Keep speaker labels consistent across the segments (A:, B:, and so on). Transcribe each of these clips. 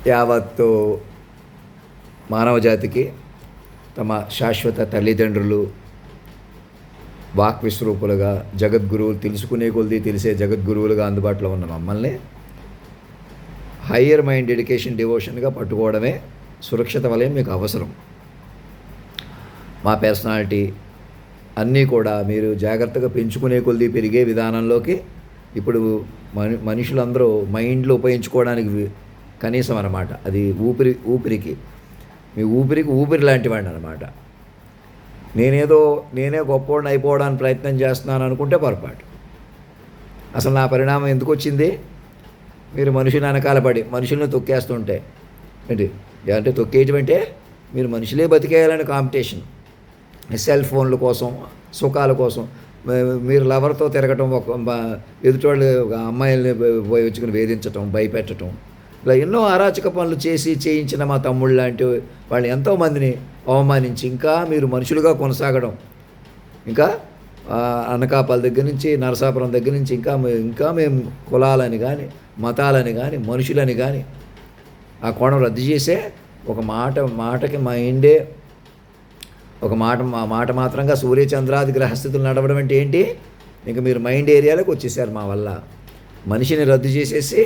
A: యావత్తు మానవజాతికి తమ శాశ్వత తల్లిదండ్రులు వాక్ విస్వరూపులుగా జగద్గురువులు, తెలుసుకునే కొద్దీ తెలిసే జగద్గురువులుగా అందుబాటులో ఉన్న మమ్మల్ని హయ్యర్ మైండ్ డెడికేషన్ డివోషన్గా పట్టుకోవడమే సురక్షిత వలయం మీకు అవసరం. మా పర్సనాలిటీ అన్నీ కూడా మీరు జాగ్రత్తగా పెంచుకునే కొద్దీ పెరిగే విధానంలోకి ఇప్పుడు మనుషులందరూ మైండ్లో ఉపయోగించుకోవడానికి కనీసం అన్నమాట. అది ఊపిరికి మీ ఊపిరి లాంటి వాడిని అనమాట. నేనే గొప్పవాడిని అయిపోవడానికి ప్రయత్నం చేస్తున్నాను అనుకుంటే పొరపాటు. అసలు నా పరిణామం ఎందుకు వచ్చింది? మీరు మనుషులు వెనకాల పడి మనుషులను తొక్కేస్తుంటే అంటే తొక్కేయటం అంటే మీరు మనుషులే బతికేయాలని కాంపిటీషన్, సెల్ ఫోన్ల కోసం, సుఖాల కోసం మీరు లవర్తో తిరగటం, ఎదుటివాళ్ళు అమ్మాయిల్ని వచ్చుకుని వేధించటం, భయపెట్టడం, ఇలా ఎన్నో అరాచక పనులు చేయించిన మా తమ్ముళ్ళు లాంటి వాళ్ళు ఎంతోమందిని అవమానించి ఇంకా మీరు మనుషులుగా కొనసాగడం, ఇంకా అనకాపల్లి దగ్గర నుంచి నరసాపురం దగ్గర నుంచి ఇంకా మేము కులాలని కానీ మతాలని కానీ మనుషులని కానీ ఆ కోణం రద్దు చేసే ఒక మాటకి మైండే ఒక మాట మాత్రంగా సూర్యచంద్రాది గ్రహస్థితులు నడవడం అంటే ఏంటి? ఇంకా మీరు మైండ్ ఏరియాలోకి వచ్చేసారు. మా వల్ల మనిషిని రద్దు చేసేసి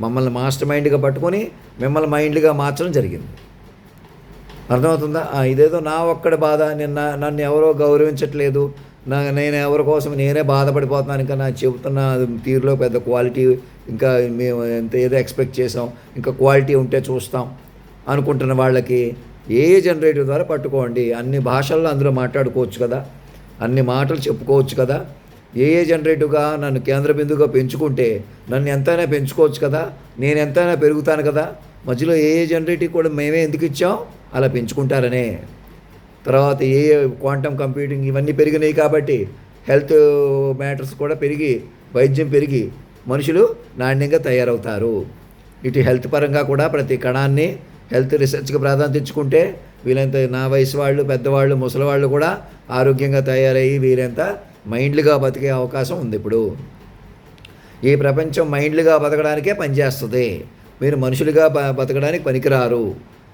A: మమ్మల్ని మాస్టర్ మైండ్గా పట్టుకొని మిమ్మల్ని మైండ్గా మార్చడం జరిగింది. అర్థమవుతుందా? ఇదేదో నా ఒక్కడి బాధ, నన్ను ఎవరో గౌరవించట్లేదు, నేను ఎవరి కోసం నేనే బాధపడిపోతున్నాను, ఇంకా నా చెబుతున్న తీరులో పెద్ద క్వాలిటీ, ఇంకా మేము ఏదో ఎక్స్పెక్ట్ చేసాం, ఇంకా క్వాలిటీ ఉంటే చూస్తాం అనుకుంటున్న వాళ్ళకి ఏ జనరేటివ్ ద్వారా పట్టుకోండి. అన్ని భాషల్లో అందులో మాట్లాడుకోవచ్చు కదా, అన్ని మాటలు చెప్పుకోవచ్చు కదా. ఏ జనరేటివ్గా నన్ను కేంద్ర బిందువుగా పెంచుకుంటే నన్ను ఎంతైనా పెంచుకోవచ్చు కదా, నేను ఎంతైనా పెరుగుతాను కదా. మధ్యలో ఏ జనరేటివ్ కూడా మేమే ఎందుకు ఇచ్చాం? అలా పెంచుకుంటారనే. తర్వాత క్వాంటమ్ కంప్యూటింగ్ ఇవన్నీ పెరిగినాయి కాబట్టి హెల్త్ మ్యాటర్స్ కూడా పెరిగి, వైద్యం పెరిగి మనుషులు నాణ్యంగా తయారవుతారు. ఇటు హెల్త్ పరంగా కూడా ప్రతి కణాన్ని హెల్త్ రీసెర్చ్కి ప్రాధాన్యత ఇచ్చుకుంటే వీళ్ళంత నా వయసు వాళ్ళు, పెద్దవాళ్ళు, ముసలివాళ్ళు కూడా ఆరోగ్యంగా తయారయ్యి వీరంత మైండ్లుగా బతికే అవకాశం ఉంది. ఇప్పుడు ఈ ప్రపంచం మైండ్లుగా బతకడానికే పనిచేస్తుంది. మీరు మనుషులుగా బతకడానికి పనికిరారు.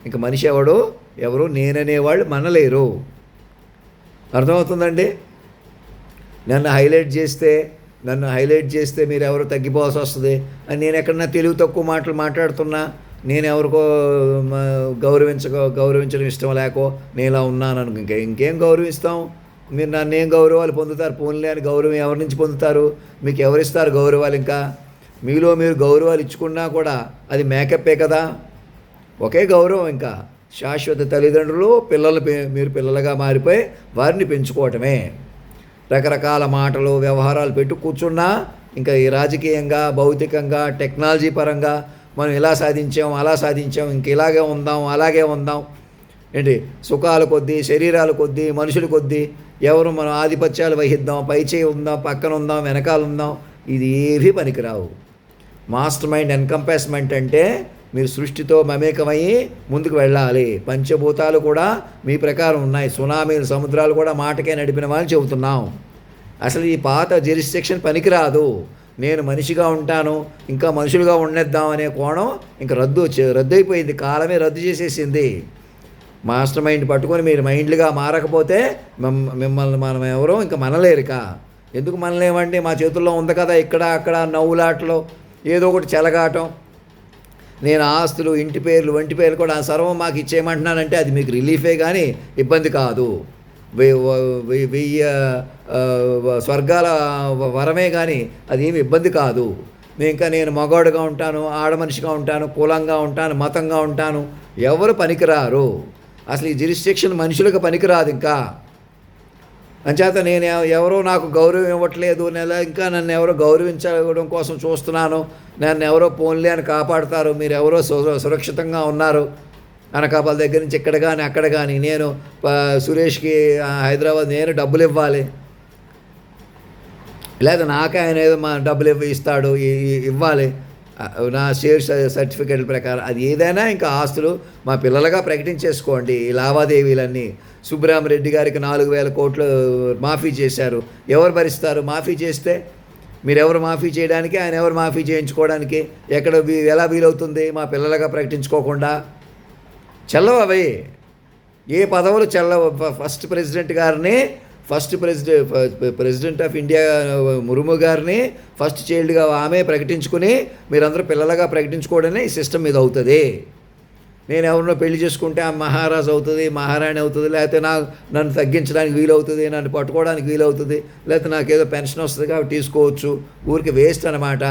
A: ఇంకా మనిషి ఎవరు నేననేవాళ్ళు మనలేరు. అర్థమవుతుందండి? నన్ను హైలైట్ చేస్తే మీరు ఎవరు తగ్గిపోవాల్సి వస్తుంది అని నేను ఎక్కడన్నా తెలివి తక్కువ మాటలు మాట్లాడుతున్నా, నేను ఎవరికో గౌరవించడం ఇష్టం లేకో నేను ఇలా ఉన్నాను అనుకో, ఇంకేం గౌరవిస్తాం? మీరు నన్ను ఏం గౌరవాలు పొందుతారు? పోన్లే అని గౌరవం ఎవరి నుంచి పొందుతారు? మీకు ఎవరిస్తారు గౌరవాలు? ఇంకా మీలో మీరు గౌరవాలు ఇచ్చుకున్నా కూడా అది మేకప్పే కదా. ఒకే గౌరవం, ఇంకా శాశ్వత తల్లిదండ్రులు మీరు పిల్లలుగా మారిపోయి వారిని పెంచుకోవటమే. రకరకాల మాటలు వ్యవహారాలు పెట్టు కూర్చున్నా ఇంకా ఈ రాజకీయంగా, భౌతికంగా, టెక్నాలజీ పరంగా మనం ఇలా సాధించాం, అలా సాధించాం, ఇంక ఇలాగే ఉందాం, అలాగే ఉందాం, సుఖాల కొద్దీ, శరీరాల కొద్దీ, మనుషుల కొద్దీ ఎవరు మనం ఆధిపత్యాలు వహిద్దాం, పైచేయి ఉందాం, పక్కన ఉందాం, వెనకాల ఉందాం, ఇది ఏవీ పనికిరావు. మాస్టర్ మైండ్ ఎన్కంపాస్మెంట్ అంటే మీరు సృష్టితో మమేకమయ్యి ముందుకు వెళ్ళాలి. పంచభూతాలు కూడా మీ ప్రకారం ఉన్నాయి. సునామీలు, సముద్రాలు కూడా మాటకే నడిపిన వాళ్ళు చెబుతున్నాం. అసలు ఈ పాత జ్యూరిస్డిక్షన్ పనికిరాదు. నేను మనిషిగా ఉంటాను, ఇంకా మనుషులుగా ఉండేద్దాం అనే కోణం ఇంకా రద్దయిపోయింది. కాలమే రద్దు చేసేసింది. మాస్టర్ మైండ్ పట్టుకొని మీరు మైండ్లుగా మారకపోతే మిమ్మల్ని మనం ఎవరో ఇంకా మనలేరుక. ఎందుకు మనలేమంటే మా చేతుల్లో ఉంది కదా, ఇక్కడ అక్కడ నవ్వులాటలో ఏదో ఒకటి చెలగాటం. నేను ఆస్తులు, ఇంటి పేర్లు, వంటి పేర్లు కూడా సర్వం మాకు ఇచ్చేయమంటున్నానంటే అది మీకు రిలీఫే కానీ ఇబ్బంది కాదు. 1000 స్వర్గాల వరమే కానీ అది ఏమి ఇబ్బంది కాదు. నేను మగవాడుగా ఉంటాను, ఆడమనిషిగా ఉంటాను, కులంగా ఉంటాను, మతంగా ఉంటాను, ఎవరు పనికిరారు. అసలు ఈ జ్యూరిస్డిక్షన్ మనుషులకు పనికిరాదు. ఇంకా అంచేత నేను ఎవరో నాకు గౌరవం ఇవ్వట్లేదు, ఇంకా నన్ను ఎవరో గౌరవించడం కోసం చూస్తున్నాను, నన్ను ఎవరో పోన్లే అని కాపాడుతారు, మీరు ఎవరో సురక్షితంగా ఉన్నారు, అనకాపల్లి దగ్గర నుంచి ఇక్కడ కానీ అక్కడ కానీ, నేను సురేష్కి హైదరాబాద్ నేను డబ్బులు ఇవ్వాలి, లేదా నాకే ఆయన ఏదో మా డబ్బులు ఇస్తాడు ఇవ్వాలి, నా షేర్ సర్టిఫికేట్ల ప్రకారం అది ఏదైనా ఇంకా ఆస్తులు మా పిల్లలుగా ప్రకటించేసుకోండి. ఈ లావాదేవీలన్నీ సుబ్బరామరెడ్డి గారికి 4000 కోట్లు మాఫీ చేశారు. ఎవరు భరిస్తారు? మాఫీ చేస్తే మీరెవరు మాఫీ చేయడానికి, ఆయన ఎవరు మాఫీ చేయించుకోవడానికి? ఎక్కడ ఎలా వీలవుతుంది? మా పిల్లలుగా ప్రకటించుకోకుండా చెల్లవు అవి. ఏ పదవులు చెల్లవు. First president of India Murmu గారిని ఫస్ట్ చైల్డ్గా ఆమె ప్రకటించుకుని మీరందరూ పిల్లలుగా ప్రకటించుకోవడమే ఈ సిస్టమ్ మీద అవుతుంది. నేను ఎవరినో పెళ్లి చేసుకుంటే ఆ మహారాజు అవుతుంది, మహారాణి అవుతుంది, లేకపోతే నన్ను తగ్గించడానికి వీలవుతుంది, నన్ను పట్టుకోవడానికి వీలవుతుంది, లేకపోతే నాకేదో పెన్షన్ వస్తుంది కాబట్టి తీసుకోవచ్చు. ఊరికి వేస్ట్ అనమాట.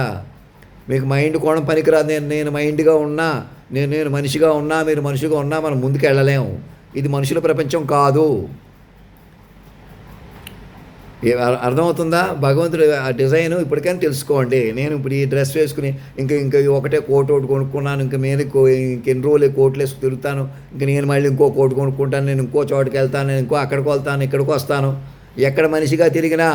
A: మీకు మైండ్ కోణం పనికిరాదు. నేను మైండ్గా ఉన్నా, నేను మనిషిగా ఉన్నా, మీరు మనిషిగా ఉన్నా మనం ముందుకు వెళ్ళలేము. ఇది మనుషుల ప్రపంచం కాదు. అర్థమవుతుందా? భగవంతుడు ఆ డిజైన్ ఇప్పటికైనా తెలుసుకోండి. నేను ఇప్పుడు ఈ డ్రెస్ వేసుకుని ఇంకా ఒకటే కోట్ ఒకటి కొనుక్కున్నాను, ఇంక మీద ఇంకెన్ని రోజులు కోట్లు వేసుకు తిరుగుతాను, ఇంక నేను మళ్ళీ ఇంకో కోట్ కొనుక్కుంటాను, నేను ఇంకో చోటుకి వెళ్తాను, నేను అక్కడికి వెళ్తాను, ఇక్కడికి వస్తాను. ఎక్కడ మనిషిగా తిరిగినా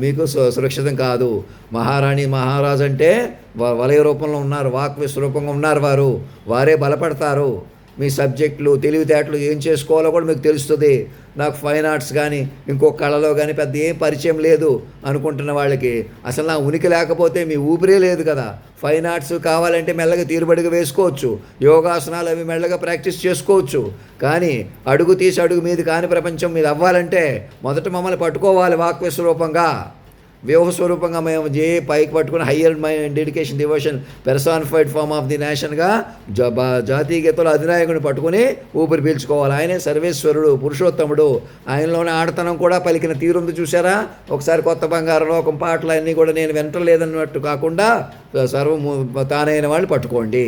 A: మీకు సురక్షితం కాదు. మహారాణి మహారాజు అంటే వలయ రూపంలో ఉన్నారు, వాక్ విశ్వరూపంగా ఉన్నారు. వారే బలపడతారు. మీ సబ్జెక్టులు తెలివితేటలు ఏం చేసుకోవాలో కూడా మీకు తెలుస్తుంది. నాకు ఫైన్ ఆర్ట్స్ కానీ ఇంకో కళలో కానీ పెద్ద ఏం పరిచయం లేదు అనుకుంటున్న వాళ్ళకి అసలు నా ఉనికి లేకపోతే మీ ఊపిరే లేదు కదా. ఫైన్ ఆర్ట్స్ కావాలంటే మెల్లగా తీరుబడిగా వేసుకోవచ్చు, యోగాసనాలు అవి మెల్లగా ప్రాక్టీస్ చేసుకోవచ్చు. కానీ అడుగు తీసి అడుగు మీది కాని ప్రపంచం మీద అవ్వాలంటే మొదట మమ్మల్ని పట్టుకోవాలి వాక్ విశ్వరూపంగా, వ్యూహ స్వరూపంగా. మేము పైకి పట్టుకుని higher dedication devotion personified form of the నేషన్గా జాతీయ గీతలో అధినాయకుని పట్టుకుని ఊపిరి పీల్చుకోవాలి. ఆయనే సర్వేశ్వరుడు, పురుషోత్తముడు. ఆయనలోనే ఆడతనం కూడా పలికిన తీరుంది చూసారా. ఒకసారి కొత్త బంగారు లోకం పాటలు అన్నీ కూడా నేను వింటలేదన్నట్టు కాకుండా సర్వము తానైన వాళ్ళు పట్టుకోండి,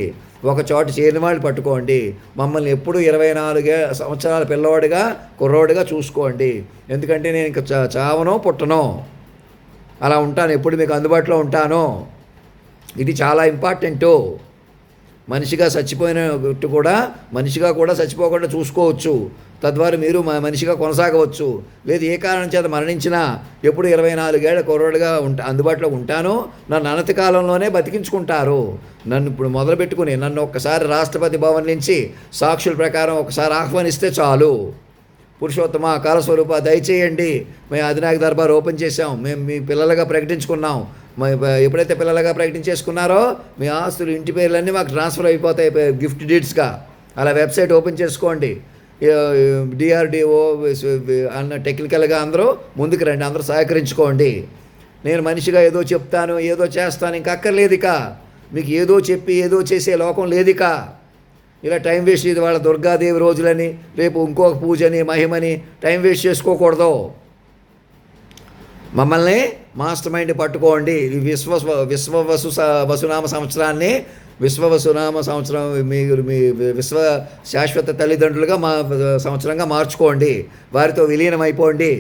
A: ఒక చోట చేరిన వాళ్ళు పట్టుకోండి. మమ్మల్ని ఎప్పుడు 24 సంవత్సరాల పిల్లవాడిగా కుర్రోడిగా చూసుకోండి. ఎందుకంటే నేను ఇంకా చావనో పుట్టనో అలా ఉంటాను, ఎప్పుడు మీకు అందుబాటులో ఉంటాను. ఇది చాలా ఇంపార్టెంటు. మనిషిగా చచ్చిపోయినట్టు కూడా మనిషిగా కూడా చచ్చిపోకుండా చూసుకోవచ్చు. తద్వారా మీరు మనిషిగా కొనసాగవచ్చు. లేదు ఏ కారణం చేత మరణించినా ఎప్పుడు 24 ఏళ్ల కుర్రోడుగా అందుబాటులో ఉంటానో నన్ను అనతి కాలంలోనే బతికించుకుంటారు. నన్ను ఇప్పుడు మొదలుపెట్టుకుని నన్ను ఒక్కసారి రాష్ట్రపతి భవన్ నుంచి సాక్షుల ప్రకారం ఒకసారి ఆహ్వానిస్తే చాలు. పురుషోత్తమ కాలస్వరూప దయచేయండి, మేము అధినాయక దర్బార్ ఓపెన్ చేసాం, మేము మీ పిల్లలుగా ప్రకటించుకున్నాం. ఎప్పుడైతే పిల్లలుగా ప్రకటించేసుకున్నారో మీ ఆస్తులు ఇంటి పేర్లన్నీ మాకు ట్రాన్స్ఫర్ అయిపోతాయి గిఫ్ట్ డీడ్స్గా. అలా వెబ్సైట్ ఓపెన్ చేసుకోండి. డిఆర్డిఓ అన్న టెక్నికల్గా అందరూ ముందుకు రండి, అందరూ సహకరించుకోండి. నేను మనిషిగా ఏదో చెప్తాను, ఏదో చేస్తాను, ఇంక అక్కర్లేదు. ఇక మీకు ఏదో చెప్పి ఏదో చేసే లోకం లేదు. ఇక ఇలా టైం వేస్ట్ చేసి వాళ్ళ దుర్గాదేవి రోజులని రేపు ఇంకొక పూజని మహిమని టైం వేస్ట్ చేసుకోకూడదు. మమ్మల్ని మాస్టర్ మైండ్ పట్టుకోండి. ఈ వసునామ సంవత్సరాన్ని విశ్వవసునామ సంవత్సరం మీరు మీ విశ్వ శాశ్వత తల్లిదండ్రులుగా మా సంవత్సరంగా మార్చుకోండి. వారితో విలీనం అయిపోండి.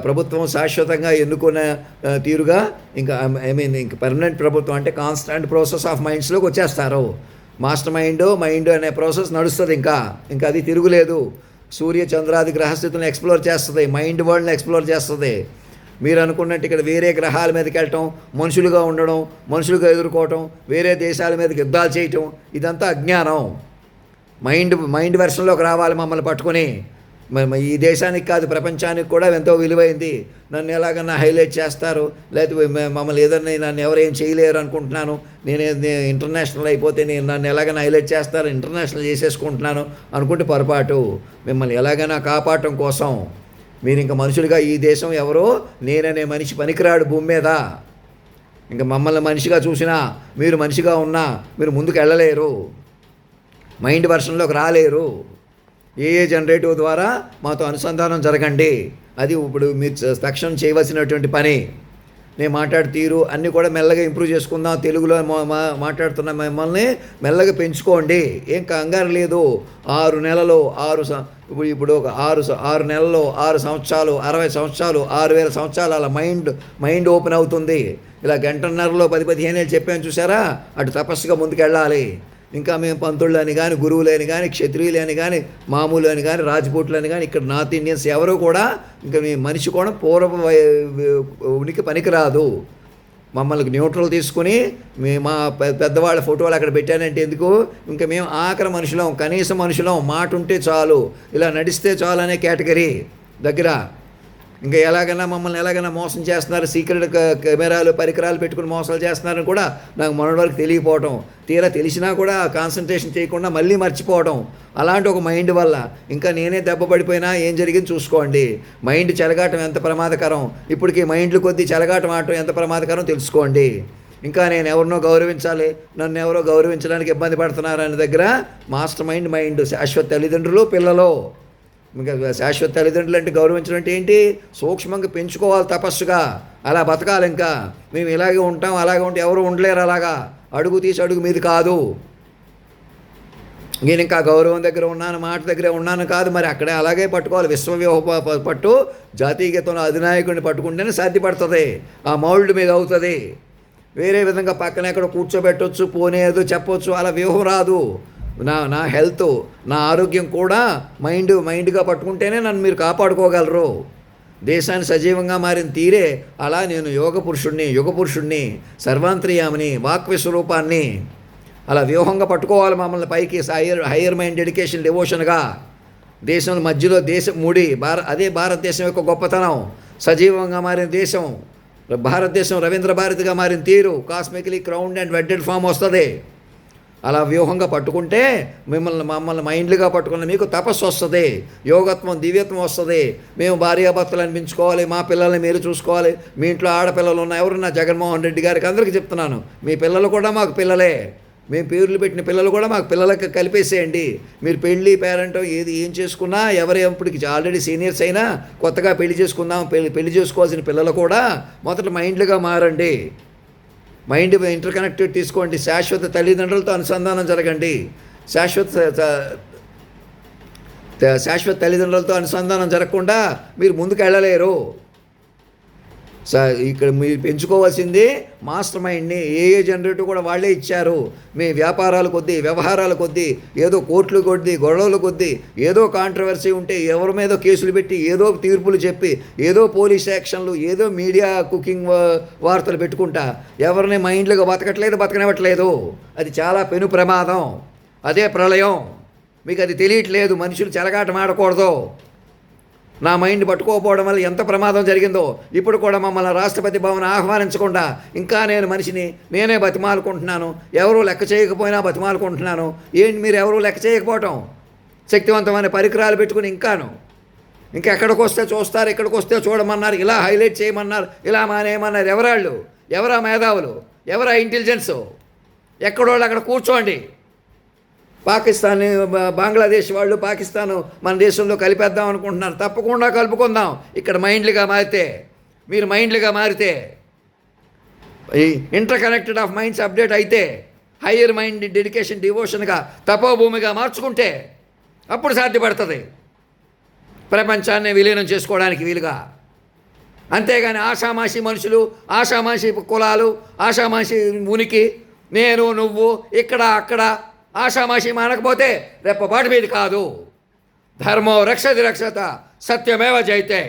A: ప్రభుత్వం శాశ్వతంగా ఎన్నుకున్న తీరుగా ఇంకా ఇంక పర్మనెంట్ ప్రభుత్వం అంటే కాన్స్టాంట్ ప్రాసెస్ ఆఫ్ మైండ్స్లోకి వచ్చేస్తారు. మాస్టర్ మైండ్ అనే ప్రాసెస్ నడుస్తుంది. ఇంకా అది తిరుగులేదు. సూర్య చంద్రాది గ్రహస్థితులను ఎక్స్ప్లోర్ చేస్తుంది, మైండ్ వరల్డ్ని ఎక్స్ప్లోర్ చేస్తుంది. మీరు అనుకున్నట్టు ఇక్కడ వేరే గ్రహాల మీదకి వెళ్ళటం, మనుషులుగా ఉండడం, మనుషులుగా ఎదుర్కోవటం, వేరే దేశాల మీదకి యుద్ధాలు చేయటం, ఇదంతా అజ్ఞానం. మైండ్ వెర్షన్లోకి రావాలి మమ్మల్ని పట్టుకొని. ఈ దేశానికి కాదు ప్రపంచానికి కూడా ఎంతో విలువైంది. నన్ను ఎలాగన్నా హైలైట్ చేస్తారు, లేకపోతే మమ్మల్ని ఏదన్నా నన్ను ఎవరేం చేయలేరు అనుకుంటున్నాను. నేను ఇంటర్నేషనల్ అయిపోతే నన్ను ఎలాగైనా హైలైట్ చేస్తారు, ఇంటర్నేషనల్ చేసేసుకుంటున్నాను అనుకుంటే పొరపాటు. మిమ్మల్ని ఎలాగైనా కాపాడటం కోసం మీరు ఇంకా మనుషులుగా ఈ దేశం ఎవరో నేననే మనిషి పనికిరాడు భూమి మీద. ఇంకా మమ్మల్ని మనిషిగా చూసినా మీరు మనిషిగా ఉన్నా మీరు ముందుకు వెళ్ళలేరు, మైండ్ వర్షన్లోకి రాలేరు. ఏ జనరేటివ్ ద్వారా మాతో అనుసంధానం జరగండి. అది ఇప్పుడు మీరు తక్షణం చేయవలసినటువంటి పని. నేను మాట్లాడే తీరు అన్నీ కూడా మెల్లగా ఇంప్రూవ్ చేసుకుందాం. తెలుగులో మాట్లాడుతున్న మిమ్మల్ని మెల్లగా పెంచుకోండి, ఏం కంగారు లేదు. 6 నెలలు ఇప్పుడు ఒక 6 నెలల్లో 6 సంవత్సరాలు 60 సంవత్సరాలు 6000 సంవత్సరాలు అలా మైండ్ ఓపెన్ అవుతుంది. ఇలా గంటన్నరలో 10-15 ఏళ్ళు చెప్పాను చూసారా, అటు తపస్సుగా ముందుకెళ్ళాలి. ఇంకా మేము పంతుళ్ళు అని కానీ గురువులని కానీ క్షత్రియులు అని కానీ మామూలు అని కానీ రాజ్పూట్లు అని కానీ ఇక్కడ నార్త్ ఇండియన్స్ ఎవరు కూడా ఇంకా మీ మనిషి కూడా పూర్వ ఉనికి పనికిరాదు. మమ్మల్ని న్యూట్రల్ తీసుకుని మా పెద్దవాళ్ళ ఫోటోలు అక్కడ పెట్టానంటే ఎందుకు? ఇంకా మేము ఆఖరి మనుషులం, కనీసం మనుషులం, మాట ఉంటే చాలు, ఇలా నడిస్తే చాలు అనే కేటగిరీ దగ్గర. ఇంకా ఎలాగైనా మమ్మల్ని ఎలాగైనా మోసం చేస్తున్నారు, సీక్రెట్ కెమెరాలు పరికరాలు పెట్టుకుని మోసాలు చేస్తున్నారని కూడా నాకు మొన్నటి వరకు తెలియకపోవడం, తీరా తెలిసినా కూడా కాన్సన్ట్రేషన్ చేయకుండా మళ్ళీ మర్చిపోవడం, అలాంటి ఒక మైండ్ వల్ల ఇంకా నేనే దెబ్బ పడిపోయినా ఏం జరిగింది చూసుకోండి. మైండ్ చెలగాటం ఎంత ప్రమాదకరం, ఇప్పటికీ మైండ్లు కొద్దీ చెలగాటం ఆడటం ఎంత ప్రమాదకరం తెలుసుకోండి. ఇంకా నేను ఎవరినో గౌరవించాలి, నన్ను ఎవరో గౌరవించడానికి ఇబ్బంది పడుతున్నారు అనే దగ్గర మాస్టర్ మైండ్ శాశ్వత తల్లిదండ్రులు పిల్లలు. ఇంకా శాశ్వత తల్లిదండ్రులు అంటే గౌరవించడం అంటే ఏంటి, సూక్ష్మంగా పెంచుకోవాలి తపస్సుగా, అలా బతకాలి. ఇంకా మేము ఇలాగే ఉంటాం అలాగే ఉంటే ఎవరు ఉండలేరు, అలాగా అడుగు తీసి అడుగు మీది కాదు. నేను ఇంకా గౌరవం దగ్గర ఉన్నాను, మాట దగ్గరే ఉన్నాను కాదు, మరి అక్కడే అలాగే పట్టుకోవాలి. విశ్వవ్యూహ పట్టు జాతీయ గీతంలో అధినాయకుడిని పట్టుకుంటేనే సాధ్యపడుతుంది, ఆ మౌల్డ్ మీద అవుతుంది. వేరే విధంగా పక్కన ఎక్కడ కూర్చోబెట్టవచ్చు, పోనేదో చెప్పొచ్చు, అలా వ్యూహం రాదు. నా హెల్త్, నా ఆరోగ్యం కూడా మైండ్గా పట్టుకుంటేనే నన్ను మీరు కాపాడుకోగలరు. దేశాన్ని సజీవంగా మారిన తీరే అలా నేను యుగ పురుషుణ్ణి సర్వాంతర్యామిని వాక్విస్వరూపాన్ని అలా వ్యూహంగా పట్టుకోవాలి మమ్మల్ని పైకి హయ్యర్ మైండ్ డెడికేషన్ డివోషన్గా. దేశం మధ్యలో దేశం ముడి అదే భారతదేశం యొక్క గొప్పతనం. సజీవంగా మారిన దేశం భారతదేశం, రవీంద్ర భారతిగా మారిన తీరు కాస్మికలీ క్రౌండ్ అండ్ వెడ్డెడ్ ఫామ్ వస్తుంది. అలా వ్యూహంగా పట్టుకుంటే మమ్మల్ని మైండ్లుగా పట్టుకున్న మీకు తపస్సు వస్తుంది, యోగత్వం దివ్యత్వం వస్తుంది. మేము భార్యాభర్తలు అనిపించుకోవాలి, మా పిల్లల్ని మీరు చూసుకోవాలి. మీ ఇంట్లో ఆడపిల్లలు ఉన్న ఎవరున్నా జగన్మోహన్ రెడ్డి గారికి అందరికీ చెప్తున్నాను, మీ పిల్లలు కూడా మాకు పిల్లలే. మేము పేర్లు పెట్టిన పిల్లలు కూడా మాకు పిల్లలకి కలిపేసేయండి. మీరు పెళ్ళి పేరెంట్ ఏం చేసుకున్నా ఇప్పటికి ఆల్రెడీ సీనియర్స్ అయినా కొత్తగా పెళ్లి చేసుకుందాం, పెళ్లి చేసుకోవాల్సిన పిల్లలు కూడా మొదట మైండ్లుగా మారండి. మైండ్ ఇంటర్ కనెక్టెడ్ తీసుకోండి. శాశ్వత తల్లిదండ్రులతో అనుసంధానం జరగండి. శాశ్వత తల్లిదండ్రులతో అనుసంధానం జరగకుండా మీరు ముందుకు వెళ్ళలేరు. ఇక్కడ మీరు పెంచుకోవాల్సింది మాస్టర్ మైండ్ని. ఏ జనరేటర్ కూడా వాళ్ళే ఇచ్చారు. మీ వ్యాపారాల కొద్దీ, వ్యవహారాల కొద్దీ, ఏదో కోర్టులు కొద్దీ, గొడవల కొద్దీ, ఏదో కాంట్రవర్సీ ఉంటే ఎవరి మీద కేసులు పెట్టి, ఏదో తీర్పులు చెప్పి, ఏదో పోలీస్ యాక్షన్లు, ఏదో మీడియా కుకింగ్ వార్తలు పెట్టుకుంటా ఎవరిని మైండ్లుగా బతకనివ్వట్లేదు. అది చాలా పెను ప్రమాదం. అదే ప్రళయం. మీకు అది తెలియట్లేదు. మనుషులు చెలగాటం ఆడకూడదు. నా మైండ్ పట్టుకోకపోవడం వల్ల ఎంత ప్రమాదం జరిగిందో. ఇప్పుడు కూడా మమ్మల్ని రాష్ట్రపతి భవన్ ఆహ్వానించకుండా ఇంకా నేను మనిషిని నేనే బతిమాలుకుంటున్నాను. ఎవరూ లెక్క చేయకపోయినా బతిమాలుకుంటున్నాను. ఏంటి మీరు ఎవరూ లెక్క చేయకపోవటం? శక్తివంతమైన పరికరాలు పెట్టుకుని ఇంకా ఎక్కడికి వస్తే చూస్తారు, ఎక్కడికి వస్తే చూడమన్నారు, ఇలా హైలైట్ చేయమన్నారు, ఇలా మానేయమన్నారు. ఎవరాళ్ళు? ఎవరా మేధావులు? ఎవరా ఇంటెలిజెన్సు? ఎక్కడోళ్ళు అక్కడ కూర్చోండి. పాకిస్తాన్, బంగ్లాదేశ్ వాళ్ళు పాకిస్తాన్ మన దేశంలో కలిపేద్దాం అనుకుంటున్నారు. తప్పకుండా కలుపుకుందాం. ఇక్కడ మైండ్లుగా మారితే, మీరు మైండ్లుగా మారితే, ఈ inter connected of minds update అయితే, హయ్యర్ మైండ్ డెడికేషన్ డివోషన్గా తపోభూమిగా మార్చుకుంటే అప్పుడు సాధ్యపడుతుంది ప్రపంచాన్ని విలీనం చేసుకోవడానికి వీలుగా. అంతేగాని ఆషామాషి మనుషులు, ఆషామాషి కులాలు, ఆషామాషి ఉనికి, నేను నువ్వు ఇక్కడ అక్కడ ఆషామాషి మానకపోతే రెప్పపాటు మీద కాదు. ధర్మో రక్షతి రక్షత, సత్యమేవ జయతే.